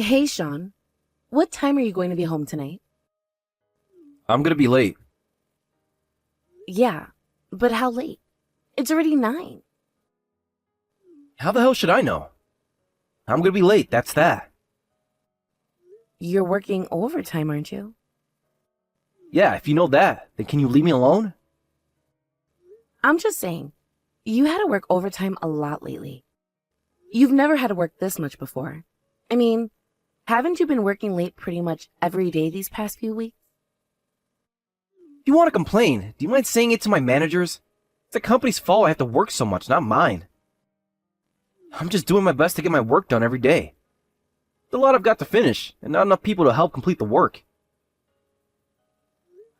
Hey, Sean. What time are you going to be home tonight? I'm gonna be late. Yeah, but how late? It's already 9. How the hell should I know? I'm gonna be late, that's that. You're working overtime, aren't you? Yeah, if you know that, then can you leave me alone? I'm just saying, you had to work overtime a lot lately. You've never had to work this much before. I mean, haven't you been working late pretty much every day these past few weeks? If you want to complain, do you mind saying it to my managers? It's the company's fault I have to work so much, not mine. I'm just doing my best to get my work done every day. There's a lot I've got to finish, and not enough people to help complete the work.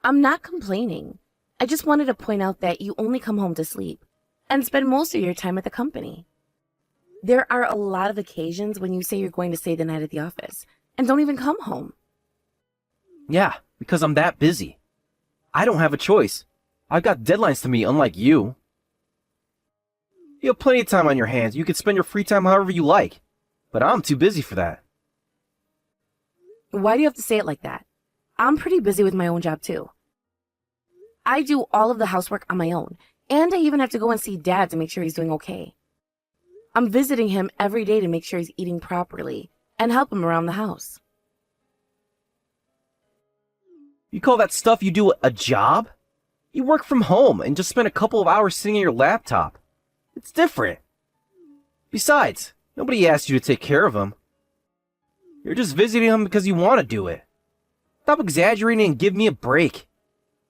I'm not complaining. I just wanted to point out that you only come home to sleep and spend most of your time at the company. There are a lot of occasions when you say you're going to stay the night at the office and don't even come home. Yeah, because I'm that busy. I don't have a choice. I've got deadlines to meet, unlike you. You have plenty of time on your hands. You can spend your free time however you like. But I'm too busy for that. Why do you have to say it like that? I'm pretty busy with my own job too. I do all of the housework on my own, and I even have to go and see Dad to make sure he's doing okay. I'm visiting him every day to make sure he's eating properly and help him around the house. You call that stuff you do a job? You work from home and just spend a couple of hours sitting at your laptop. It's different. Besides, nobody asked you to take care of him. You're just visiting him because you want to do it. Stop exaggerating and give me a break.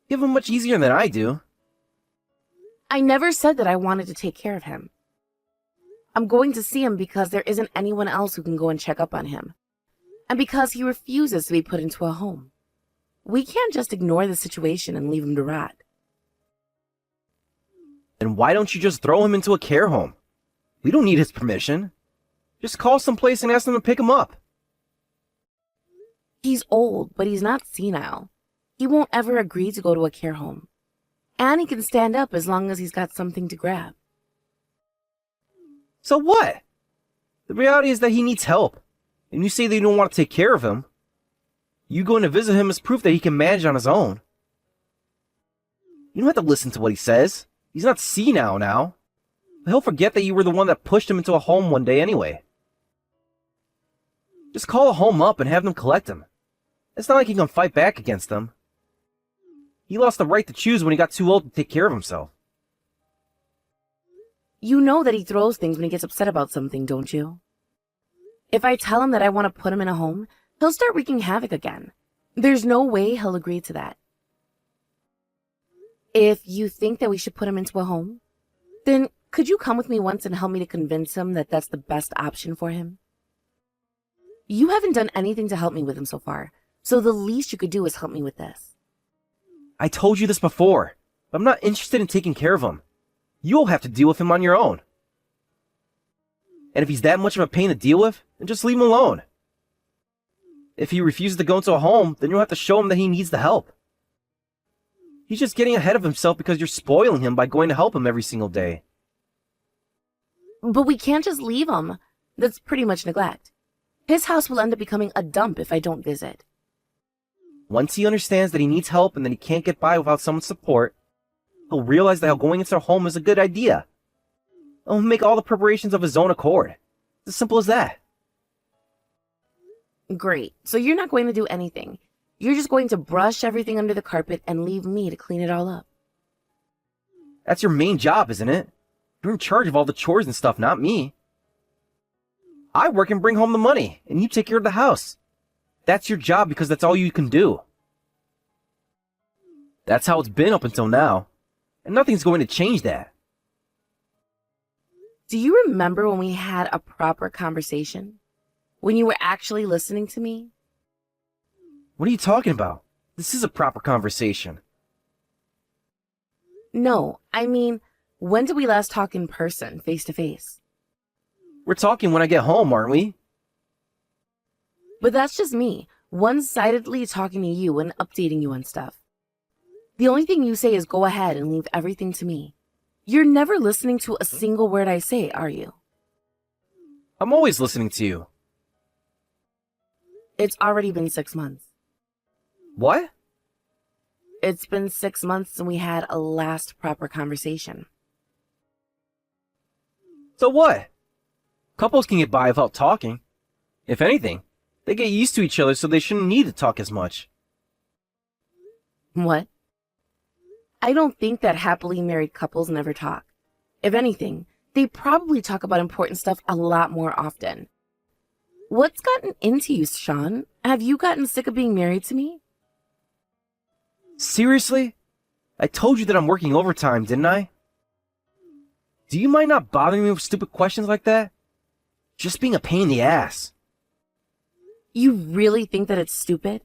You have it much easier than I do. I never said that I wanted to take care of him. I'm going to see him because there isn't anyone else who can go and check up on him, and because he refuses to be put into a home. We can't just ignore the situation and leave him to rot. Then why don't you just throw him into a care home? We don't need his permission. Just call someplace and ask them to pick him up. He's old, but he's not senile. He won't ever agree to go to a care home. And he can stand up as long as he's got something to grab. So what? The reality is that he needs help. And you say that you don't want to take care of him. You going to visit him is proof that he can manage on his own. You don't have to listen to what he says. He's not senile now. But he'll forget that you were the one that pushed him into a home one day anyway. Just call a home up and have them collect him. It's not like he can fight back against them. He lost the right to choose when he got too old to take care of himself. You know that he throws things when he gets upset about something, don't you? If I tell him that I want to put him in a home, he'll start wreaking havoc again. There's no way he'll agree to that. If you think that we should put him into a home, then could you come with me once and help me to convince him that that's the best option for him? You haven't done anything to help me with him so far, so the least you could do is help me with this. I told you this before. I'm not interested in taking care of him. You'll have to deal with him on your own. And if he's that much of a pain to deal with, then just leave him alone. If he refuses to go into a home, then you'll have to show him that he needs the help. He's just getting ahead of himself because you're spoiling him by going to help him every single day. But we can't just leave him. That's pretty much neglect. His house will end up becoming a dump if I don't visit. Once he understands that he needs help and that he can't get by without someone's support, he'll realize that going into a home is a good idea. He'll make all the preparations of his own accord. It's as simple as that. Great. So you're not going to do anything. You're just going to brush everything under the carpet and leave me to clean it all up. That's your main job, isn't it? You're in charge of all the chores and stuff, not me. I work and bring home the money, and you take care of the house. That's your job because that's all you can do. That's how it's been up until now, and nothing's going to change that. Do you remember when we had a proper conversation? When you were actually listening to me? What are you talking about? This is a proper conversation. No, I mean, when did we last talk in person, face to face? We're talking when I get home, aren't we? But that's just me, one-sidedly talking to you and updating you on stuff. The only thing you say is go ahead and leave everything to me. You're never listening to a single word I say, are you? I'm always listening to you. It's already been 6 months. What? It's been 6 months since we had a last proper conversation. So what? Couples can get by without talking. If anything, they get used to each other so they shouldn't need to talk as much. What? I don't think that happily married couples never talk. If anything, they probably talk about important stuff a lot more often. What's gotten into you, Sean? Have you gotten sick of being married to me? Seriously? I told you that I'm working overtime, didn't I? Do you mind not bothering me with stupid questions like that? Just being a pain in the ass. You really think that it's stupid?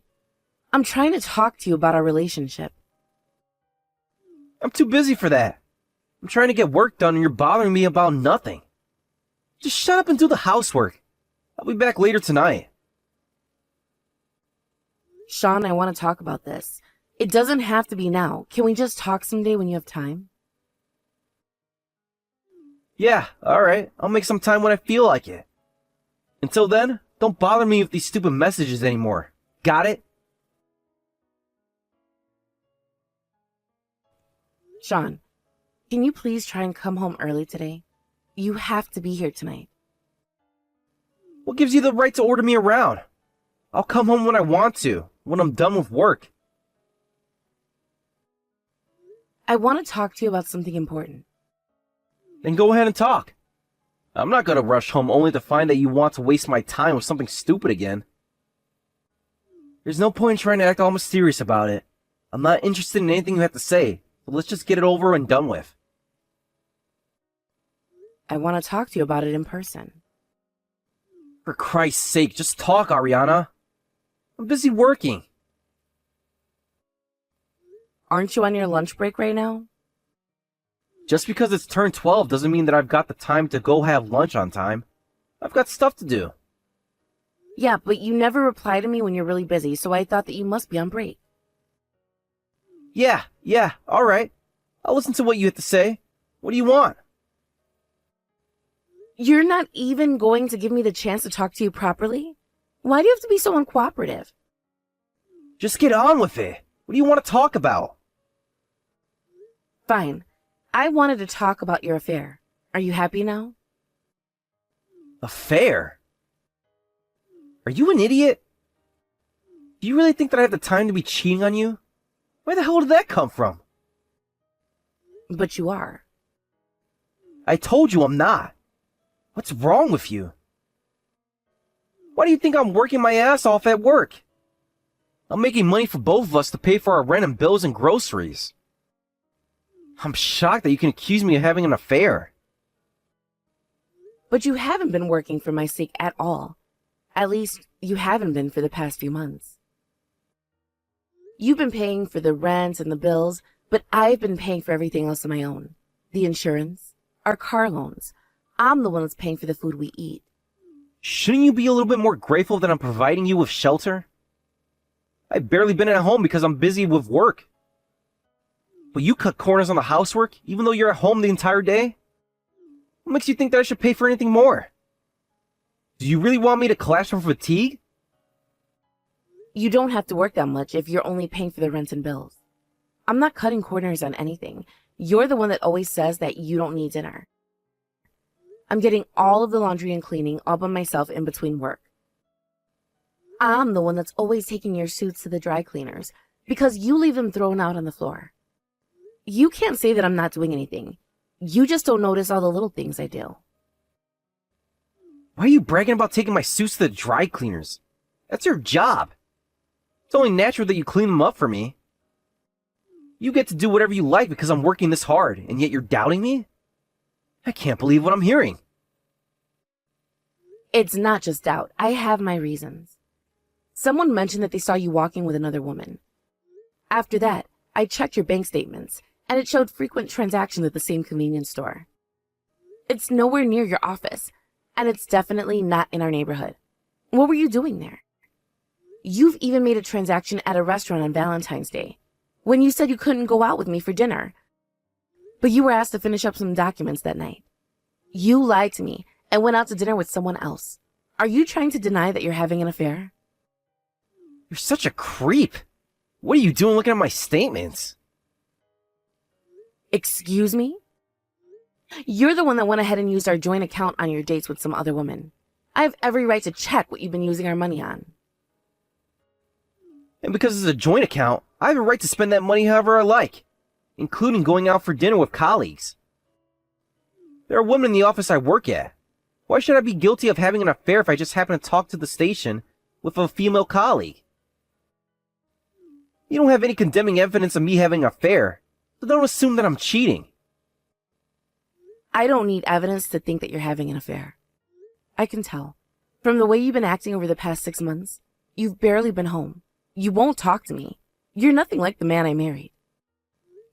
I'm trying to talk to you about our relationship. I'm too busy for that. I'm trying to get work done and you're bothering me about nothing. Just shut up and do the housework. I'll be back later tonight. Sean, I want to talk about this. It doesn't have to be now. Can we just talk someday when you have time? Yeah, alright. I'll make some time when I feel like it. Until then, don't bother me with these stupid messages anymore. Got it? Sean, can you please try and come home early today? You have to be here tonight. What gives you the right to order me around? I'll come home when I want to, when I'm done with work. I want to talk to you about something important. Then go ahead and talk. I'm not gonna rush home only to find that you want to waste my time with something stupid again. There's no point in trying to act all mysterious about it. I'm not interested in anything you have to say, so let's just get it over and done with. I want to talk to you about it in person. For Christ's sake, just talk, Ariana. I'm busy working. Aren't you on your lunch break right now? Just because it's turned 12 doesn't mean that I've got the time to go have lunch on time. I've got stuff to do. Yeah, but you never reply to me when you're really busy, so I thought that you must be on break. Yeah, alright. I'll listen to what you have to say. What do you want? You're not even going to give me the chance to talk to you properly? Why do you have to be so uncooperative? Just get on with it. What do you want to talk about? Fine. I wanted to talk about your affair. Are you happy now? Affair? Are you an idiot? Do you really think that I have the time to be cheating on you? Where the hell did that come from? But you are. I told you I'm not. What's wrong with you? Why do you think I'm working my ass off at work? I'm making money for both of us to pay for our rent and bills and groceries. I'm shocked that you can accuse me of having an affair. But you haven't been working for my sake at all. At least, you haven't been for the past few months. You've been paying for the rent and the bills, but I've been paying for everything else on my own. The insurance, our car loans. I'm the one that's paying for the food we eat. Shouldn't you be a little bit more grateful that I'm providing you with shelter? I've barely been at home because I'm busy with work. But you cut corners on the housework, even though you're at home the entire day? What makes you think that I should pay for anything more? Do you really want me to collapse from fatigue? You don't have to work that much if you're only paying for the rent and bills. I'm not cutting corners on anything. You're the one that always says that you don't need dinner. I'm getting all of the laundry and cleaning all by myself in between work. I'm the one that's always taking your suits to the dry cleaners because you leave them thrown out on the floor. You can't say that I'm not doing anything. You just don't notice all the little things I do. Why are you bragging about taking my suits to the dry cleaners? That's your job. It's only natural that you clean them up for me. You get to do whatever you like because I'm working this hard, and yet you're doubting me? I can't believe what I'm hearing. It's not just doubt. I have my reasons. Someone mentioned that they saw you walking with another woman. After that, I checked your bank statements, and it showed frequent transactions at the same convenience store. It's nowhere near your office, and it's definitely not in our neighborhood. What were you doing there? You've even made a transaction at a restaurant on Valentine's Day, when you said you couldn't go out with me for dinner. But you were asked to finish up some documents that night. You lied to me and went out to dinner with someone else. Are you trying to deny that you're having an affair? You're such a creep. What are you doing looking at my statements? Excuse me? You're the one that went ahead and used our joint account on your dates with some other woman. I have every right to check what you've been using our money on. And because it's a joint account, I have a right to spend that money however I like, including going out for dinner with colleagues. There are women in the office I work at. Why should I be guilty of having an affair if I just happen to talk to the station with a female colleague? You don't have any condemning evidence of me having an affair, so don't assume that I'm cheating. I don't need evidence to think that you're having an affair. I can tell. From the way you've been acting over the past 6 months, you've barely been home. You won't talk to me. You're nothing like the man I married.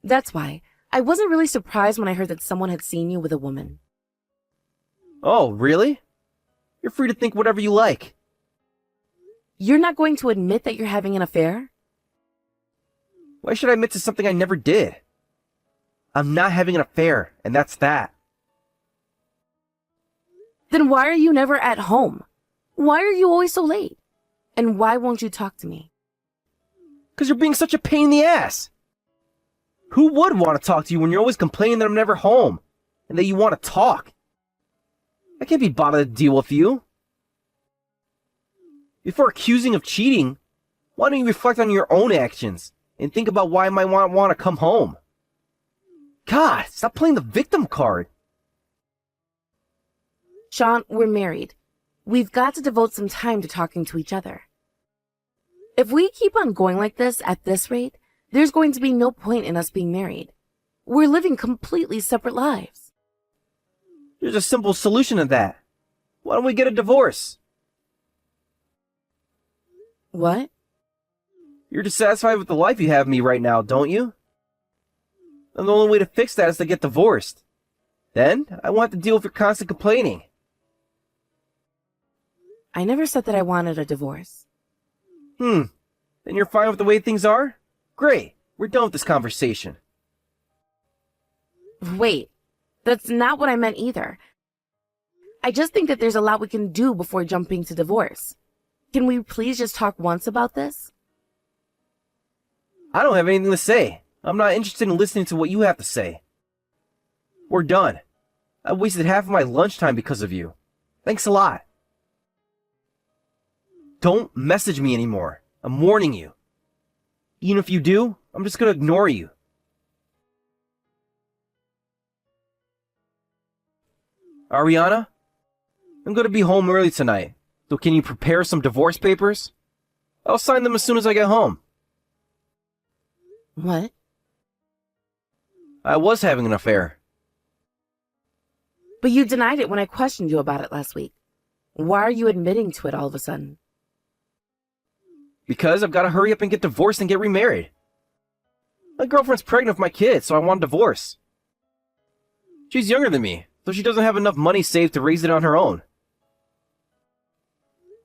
That's why I wasn't really surprised when I heard that someone had seen you with a woman. Oh, really? You're free to think whatever you like. You're not going to admit that you're having an affair? Why should I admit to something I never did? I'm not having an affair, and that's that. Then why are you never at home? Why are you always so late? And why won't you talk to me? Because you're being such a pain in the ass. Who would want to talk to you when you're always complaining that I'm never home, and that you want to talk? I can't be bothered to deal with you. Before accusing of cheating, why don't you reflect on your own actions and think about why I might want to come home? God, stop playing the victim card. Sean, we're married. We've got to devote some time to talking to each other. If we keep on going like this at this rate, there's going to be no point in us being married. We're living completely separate lives. There's a simple solution to that. Why don't we get a divorce? What? You're dissatisfied with the life you have of me right now, don't you? And the only way to fix that is to get divorced. Then, I won't have to deal with your constant complaining. I never said that I wanted a divorce. Then you're fine with the way things are? Great, we're done with this conversation. Wait, that's not what I meant either. I just think that there's a lot we can do before jumping to divorce. Can we please just talk once about this? I don't have anything to say. I'm not interested in listening to what you have to say. We're done. I wasted half of my lunchtime because of you. Thanks a lot. Don't message me anymore. I'm warning you. Even if you do, I'm just gonna ignore you. Ariana? I'm gonna be home early tonight, so can you prepare some divorce papers? I'll sign them as soon as I get home. What? I was having an affair. But you denied it when I questioned you about it last week. Why are you admitting to it all of a sudden? Because I've got to hurry up and get divorced and get remarried. My girlfriend's pregnant with my kid, so I want a divorce. She's younger than me, so she doesn't have enough money saved to raise it on her own.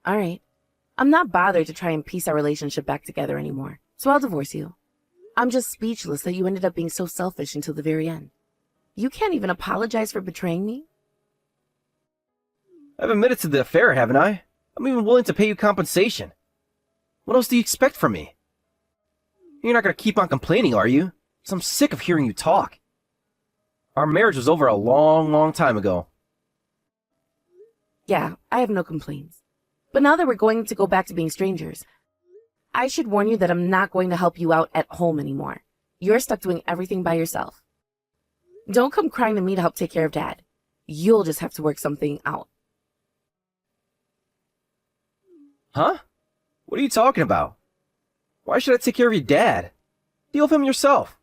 All right. I'm not bothered to try and piece our relationship back together anymore, so I'll divorce you. I'm just speechless that you ended up being so selfish until the very end. You can't even apologize for betraying me? I've admitted to the affair, haven't I? I'm even willing to pay you compensation. What else do you expect from me? You're not going to keep on complaining, are you? 'Cause I'm sick of hearing you talk. Our marriage was over a long, long time ago. Yeah, I have no complaints. But now that we're going to go back to being strangers, I should warn you that I'm not going to help you out at home anymore. You're stuck doing everything by yourself. Don't come crying to me to help take care of Dad. You'll just have to work something out. Huh? What are you talking about? Why should I take care of your dad? Deal with him yourself.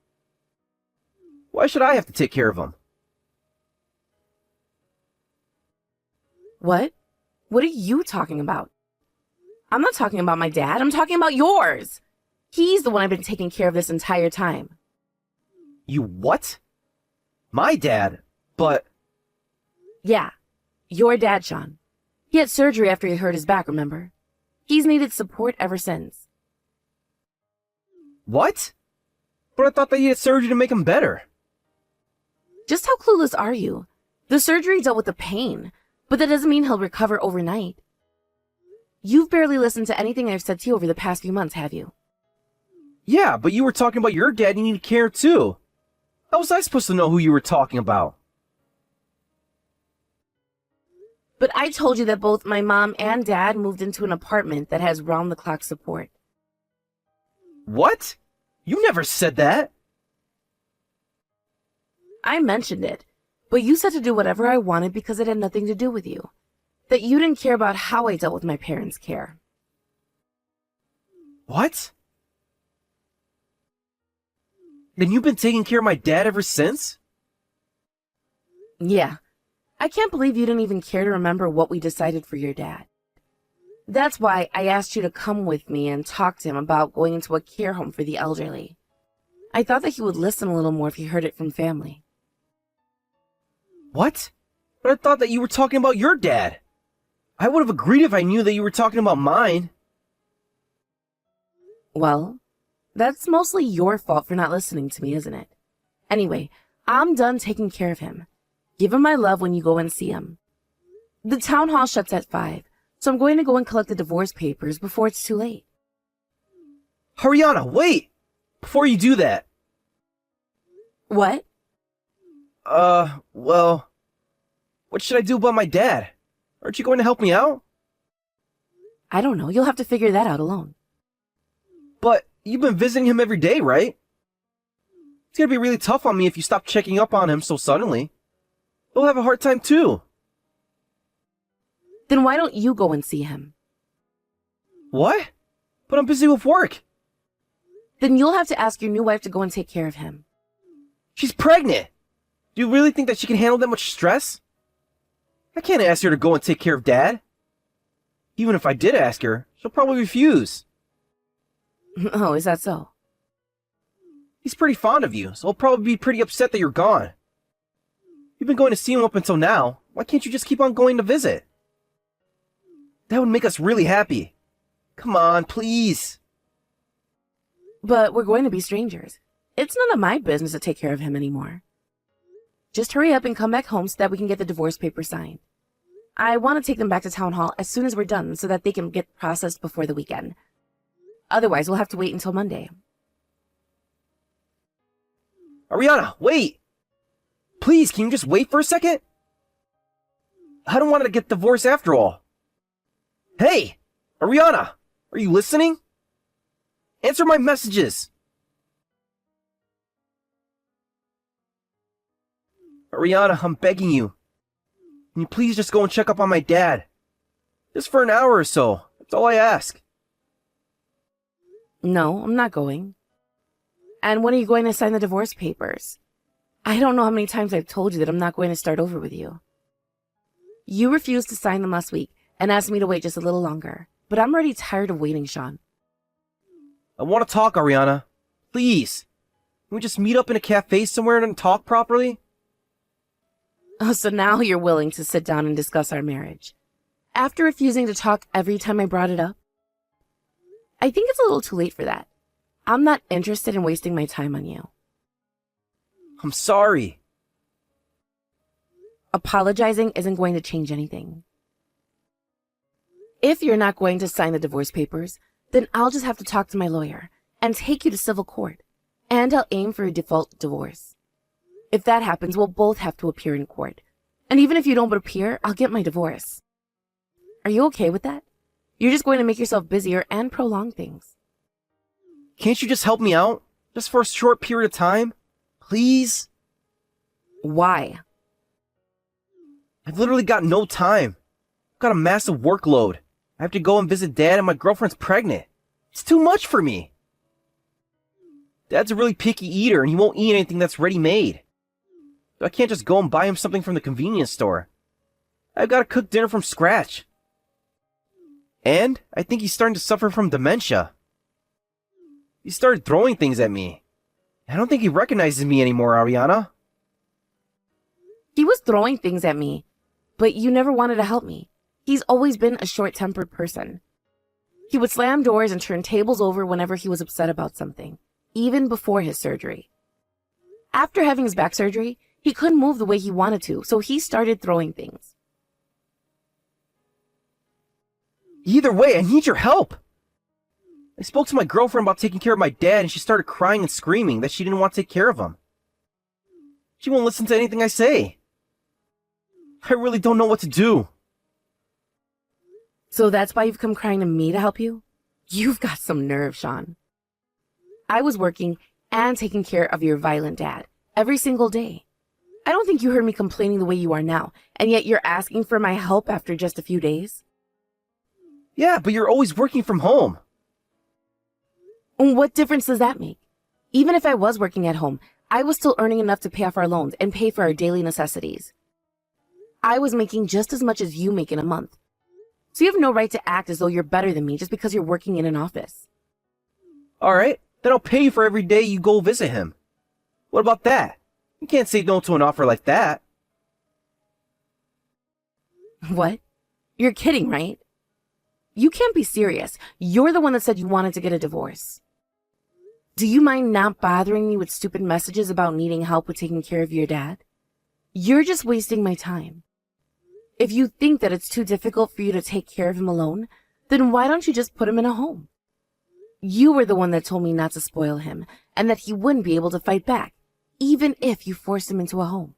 Why should I have to take care of him? What? What are you talking about? I'm not talking about my dad. I'm talking about yours. He's the one I've been taking care of this entire time. You what? My dad? But... Yeah, your dad, Sean. He had surgery after he hurt his back, remember? He's needed support ever since. What? But I thought that he had surgery to make him better. Just how clueless are you? The surgery dealt with the pain, but that doesn't mean he'll recover overnight. You've barely listened to anything I've said to you over the past few months, have you? Yeah, but you were talking about your dad and you need care too. How was I supposed to know who you were talking about? But I told you that both my mom and dad moved into an apartment that has round-the-clock support. What? You never said that. I mentioned it, but you said to do whatever I wanted because it had nothing to do with you. That you didn't care about how I dealt with my parents' care. What? Then you've been taking care of my dad ever since? Yeah. I can't believe you didn't even care to remember what we decided for your dad. That's why I asked you to come with me and talk to him about going into a care home for the elderly. I thought that he would listen a little more if he heard it from family. What? But I thought that you were talking about your dad. I would have agreed if I knew that you were talking about mine. Well, that's mostly your fault for not listening to me, isn't it? Anyway, I'm done taking care of him. Give him my love when you go and see him. The town hall shuts at 5, so I'm going to go and collect the divorce papers before it's too late. Haryana, wait! Before you do that. What? Well, what should I do about my dad? Aren't you going to help me out? I don't know. You'll have to figure that out alone. But you've been visiting him every day, right? It's gonna be really tough on me if you stop checking up on him so suddenly. He'll have a hard time too. Then why don't you go and see him? What? But I'm busy with work. Then you'll have to ask your new wife to go and take care of him. She's pregnant. Do you really think that she can handle that much stress? I can't ask her to go and take care of Dad. Even if I did ask her, she'll probably refuse. Oh, is that so? He's pretty fond of you, so he'll probably be pretty upset that you're gone. You've been going to see him up until now. Why can't you just keep on going to visit? That would make us really happy. Come on, please. But we're going to be strangers. It's none of my business to take care of him anymore. Just hurry up and come back home so that we can get the divorce papers signed. I want to take them back to town hall as soon as we're done so that they can get processed before the weekend. Otherwise, we'll have to wait until Monday. Ariana, wait! Please, can you just wait for a second? I don't want to get divorced after all. Hey! Ariana! Are you listening? Answer my messages! Ariana, I'm begging you. Can you please just go and check up on my dad? Just for an hour or so. That's all I ask. No, I'm not going. And when are you going to sign the divorce papers? I don't know how many times I've told you that I'm not going to start over with you. You refused to sign them last week and asked me to wait just a little longer. But I'm already tired of waiting, Sean. I want to talk, Ariana. Please. Can we just meet up in a cafe somewhere and talk properly? Oh, so now you're willing to sit down and discuss our marriage. After refusing to talk every time I brought it up? I think it's a little too late for that. I'm not interested in wasting my time on you. I'm sorry. Apologizing isn't going to change anything. If you're not going to sign the divorce papers, then I'll just have to talk to my lawyer and take you to civil court. And I'll aim for a default divorce. If that happens, we'll both have to appear in court. And even if you don't appear, I'll get my divorce. Are you okay with that? You're just going to make yourself busier and prolong things. Can't you just help me out? Just for a short period of time? Please? Why? I've literally got no time. I've got a massive workload. I have to go and visit Dad and my girlfriend's pregnant. It's too much for me. Dad's a really picky eater and he won't eat anything that's ready-made. So I can't just go and buy him something from the convenience store. I've got to cook dinner from scratch. And I think he's starting to suffer from dementia. He started throwing things at me. I don't think he recognizes me anymore, Ariana. He was throwing things at me, but you never wanted to help me. He's always been a short-tempered person. He would slam doors and turn tables over whenever he was upset about something, even before his surgery. After having his back surgery, he couldn't move the way he wanted to, so he started throwing things. Either way, I need your help. I spoke to my girlfriend about taking care of my dad, and she started crying and screaming that she didn't want to take care of him. She won't listen to anything I say. I really don't know what to do. So that's why you've come crying to me to help you? You've got some nerve, Sean. I was working and taking care of your violent dad every single day. I don't think you heard me complaining the way you are now, and yet you're asking for my help after just a few days? Yeah, but you're always working from home. What difference does that make? Even if I was working at home, I was still earning enough to pay off our loans and pay for our daily necessities. I was making just as much as you make in a month. So you have no right to act as though you're better than me just because you're working in an office. Alright, then I'll pay you for every day you go visit him. What about that? You can't say no to an offer like that. What? You're kidding, right? You can't be serious. You're the one that said you wanted to get a divorce. Do you mind not bothering me with stupid messages about needing help with taking care of your dad? You're just wasting my time. If you think that it's too difficult for you to take care of him alone, then why don't you just put him in a home? You were the one that told me not to spoil him and that he wouldn't be able to fight back, even if you forced him into a home.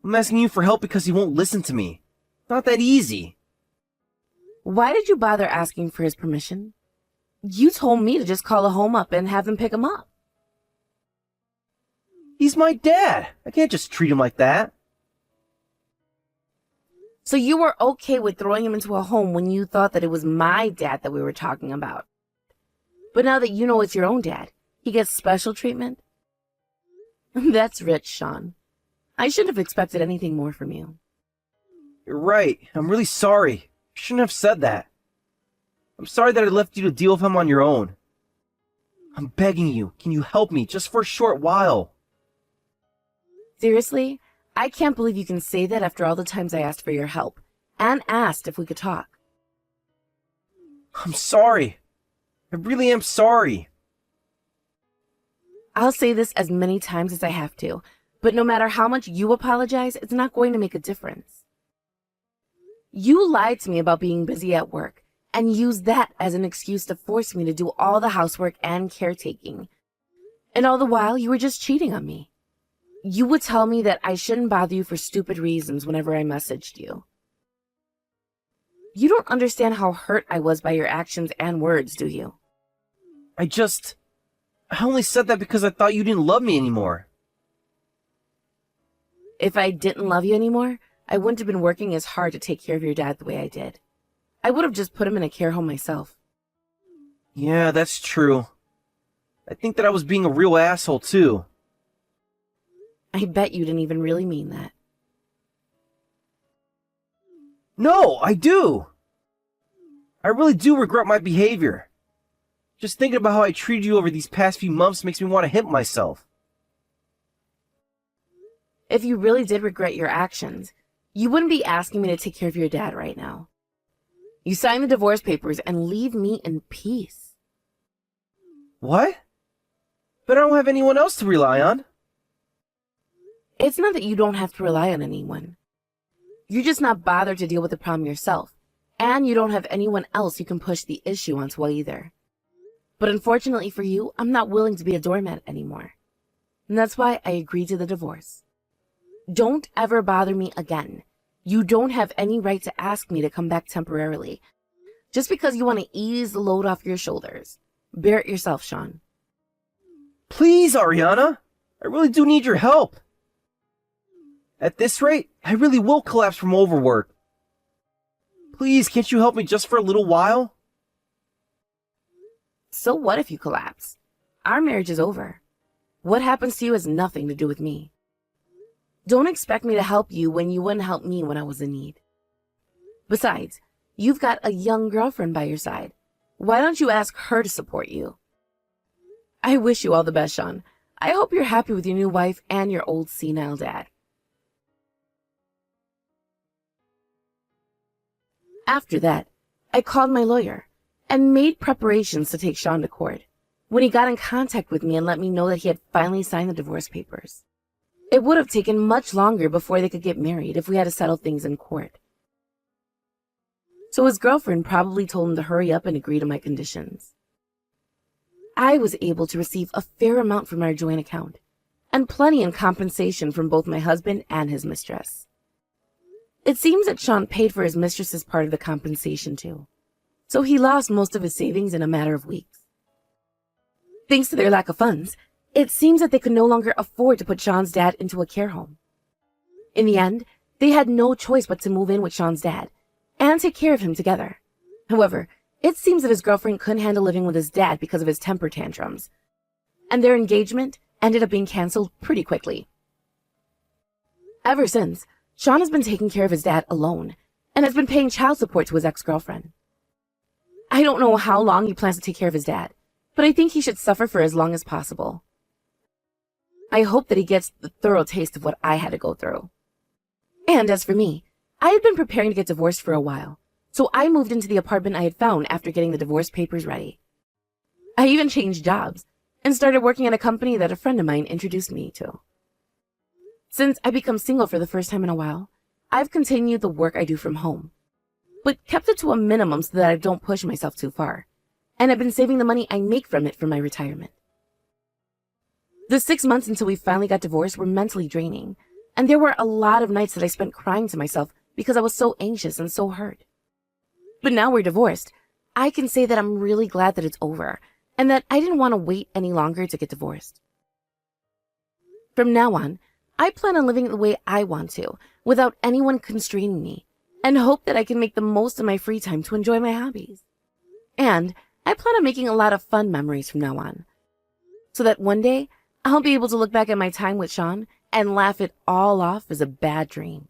I'm asking you for help because he won't listen to me. Not that easy. Why did you bother asking for his permission? You told me to just call a home up and have them pick him up. He's my dad. I can't just treat him like that. So you were okay with throwing him into a home when you thought that it was my dad that we were talking about. But now that you know it's your own dad, he gets special treatment? That's rich, Sean. I shouldn't have expected anything more from you. You're right. I'm really sorry. I shouldn't have said that. I'm sorry that I left you to deal with him on your own. I'm begging you, can you help me just for a short while? Seriously? I can't believe you can say that after all the times I asked for your help, and asked if we could talk. I'm sorry. I really am sorry. I'll say this as many times as I have to, but no matter how much you apologize, it's not going to make a difference. You lied to me about being busy at work, and used that as an excuse to force me to do all the housework and caretaking. And all the while, you were just cheating on me. You would tell me that I shouldn't bother you for stupid reasons whenever I messaged you. You don't understand how hurt I was by your actions and words, do you? I only said that because I thought you didn't love me anymore. If I didn't love you anymore, I wouldn't have been working as hard to take care of your dad the way I did. I would have just put him in a care home myself. Yeah, that's true. I think that I was being a real asshole, too. I bet you didn't even really mean that. No, I do! I really do regret my behavior. Just thinking about how I treated you over these past few months makes me want to hit myself. If you really did regret your actions, you wouldn't be asking me to take care of your dad right now. You sign the divorce papers and leave me in peace. What? But I don't have anyone else to rely on. It's not that you don't have to rely on anyone. You're just not bothered to deal with the problem yourself, and you don't have anyone else you can push the issue onto either. But unfortunately for you, I'm not willing to be a doormat anymore. And that's why I agreed to the divorce. Don't ever bother me again. You don't have any right to ask me to come back temporarily, just because you want to ease the load off your shoulders. Bear it yourself, Sean. Please, Ariana. I really do need your help. At this rate, I really will collapse from overwork. Please, can't you help me just for a little while? So what if you collapse? Our marriage is over. What happens to you has nothing to do with me. Don't expect me to help you when you wouldn't help me when I was in need. Besides, you've got a young girlfriend by your side. Why don't you ask her to support you? I wish you all the best, Sean. I hope you're happy with your new wife and your old senile dad. After that, I called my lawyer and made preparations to take Sean to court when he got in contact with me and let me know that he had finally signed the divorce papers. It would have taken much longer before they could get married if we had to settle things in court. so his girlfriend probably told him to hurry up and agree to my conditions. I was able to receive a fair amount from our joint account, and plenty in compensation from both my husband and his mistress. It seems that Sean paid for his mistress's part of the compensation too, so he lost most of his savings in a matter of weeks. Thanks to their lack of funds, it seems that they could no longer afford to put Sean's dad into a care home. In the end, they had no choice but to move in with Sean's dad and take care of him together. However, it seems that his girlfriend couldn't handle living with his dad because of his temper tantrums, and their engagement ended up being canceled pretty quickly. Ever since, Sean has been taking care of his dad alone and has been paying child support to his ex-girlfriend. I don't know how long he plans to take care of his dad, but I think he should suffer for as long as possible. I hope that he gets the thorough taste of what I had to go through. And as for me, I had been preparing to get divorced for a while, so I moved into the apartment I had found after getting the divorce papers ready. I even changed jobs and started working at a company that a friend of mine introduced me to. Since I become single for the first time in a while, I've continued the work I do from home, but kept it to a minimum so that I don't push myself too far, and I've been saving the money I make from it for my retirement. The 6 months until we finally got divorced were mentally draining, and there were a lot of nights that I spent crying to myself because I was so anxious and so hurt. But now we're divorced, I can say that I'm really glad that it's over, and that I didn't want to wait any longer to get divorced. From now on, I plan on living the way I want to, without anyone constraining me, and hope that I can make the most of my free time to enjoy my hobbies. And I plan on making a lot of fun memories from now on, so that one day I'll be able to look back at my time with Sean and laugh it all off as a bad dream.